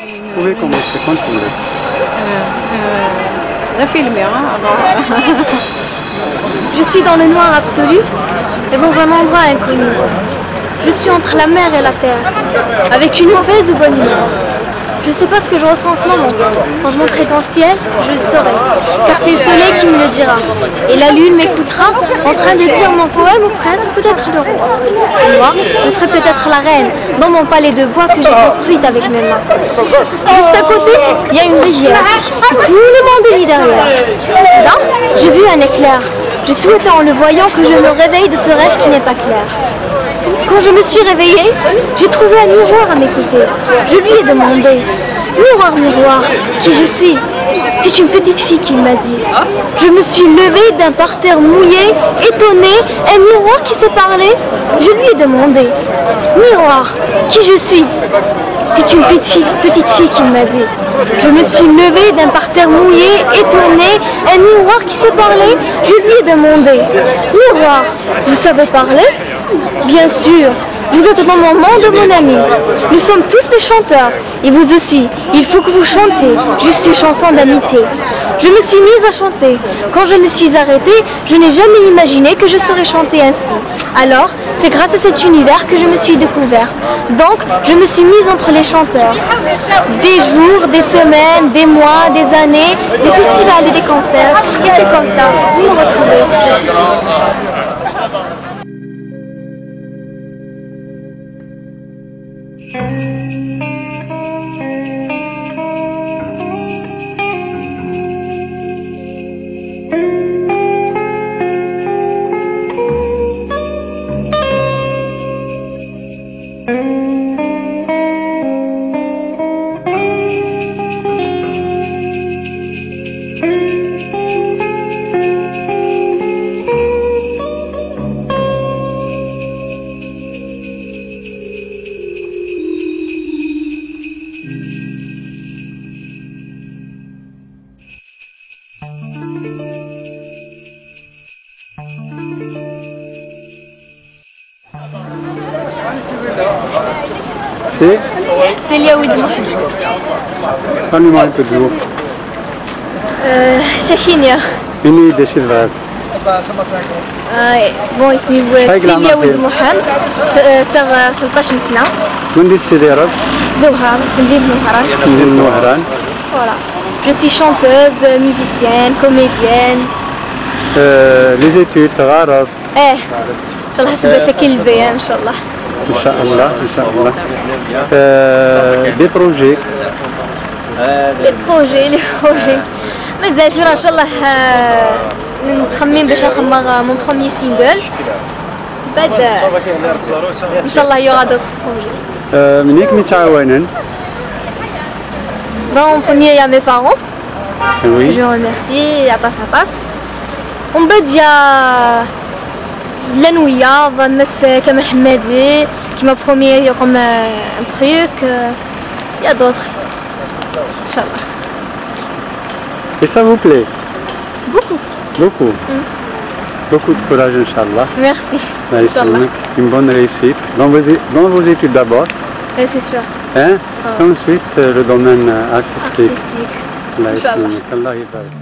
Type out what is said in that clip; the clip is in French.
Vous pouvez commencer quand vous voulez. filmer, hein, alors. Je suis dans le noir absolu et dans un endroit inconnu. Je suis entre la mer et la terre, avec une mauvaise ou bonne humeur. Je ne sais pas ce que je ressens en ce moment. Quand je monterai dans le ciel, je le saurai, car c'est le soleil qui me le dira. Et la lune m'écoutera en train de dire mon poème au prince, peut-être le roi. Et moi, je serai peut-être la reine, dans mon palais de bois que j'ai construite avec mes mains. Juste à côté, il y a une rivière, et tout le monde vit derrière. Soudain, j'ai vu un éclair. Je souhaitais en le voyant que je me réveille de ce rêve qui n'est pas clair. Quand je me suis réveillée, j'ai trouvé un miroir à mes côtés. Je lui ai demandé, miroir, miroir, qui je suis? C'est une petite fille qui m'a dit. Je me suis levée d'un parterre mouillé, étonnée, un miroir qui s'est parlé. Je lui ai demandé, miroir, qui je suis? C'est une petite fille qui m'a dit. Je me suis levée d'un parterre mouillé, étonnée, un miroir qui s'est parlé. Je lui ai demandé, miroir, vous savez parler? Bien sûr, vous êtes dans mon monde, mon ami. Nous sommes tous des chanteurs. Et vous aussi, il faut que vous chantiez, juste une chanson d'amitié. Je me suis mise à chanter. Quand je me suis arrêtée, je n'ai jamais imaginé que je saurais chanter ainsi. Alors, c'est grâce à cet univers que je me suis découverte. Donc, je me suis mise entre les chanteurs. Des jours, des semaines, des mois, des années, des festivals et des concerts. Et c'est comme ça, vous me retrouvez. Je suis C'est Liaoud Mohamed. Parlez-moi un peu de vous. Shahinia. Une idée de Silvag. بون اسمي سيليا ولد محمد صغر 13 سنة. من دي السيديرات؟ زوهران من مدينة نوهران. من نوهران. Voilà. Je suis chanteuse, musicienne, comédienne. Les études, تغارب. إن شاء الله تبدأ تكل بيا إن شاء الله. إن شاء الله إن شاء الله. Des projets. Les projets. مازال فينا إن شاء الله نخمم باش نخمم mon premier single. بعد إن شاء الله يورا d'autres projets. منيك متعاونين. Bon, en premier, il y a mes parents. Oui. Que je remercie, il y a pas ça passe. On peut dire l'Anouia, on va mettre comme Hamadi, qui m'a promis comme un truc. Il y a d'autres. Inch'Allah. Et ça vous plaît? Beaucoup. Beaucoup. Beaucoup de courage, Inch'Allah. Merci. Inch'Allah. Une bonne réussite. Dans vos études d'abord. Oui, c'est sûr. Hein? Ensuite, le domaine artistique. Inch'Allah. Allah يبارك.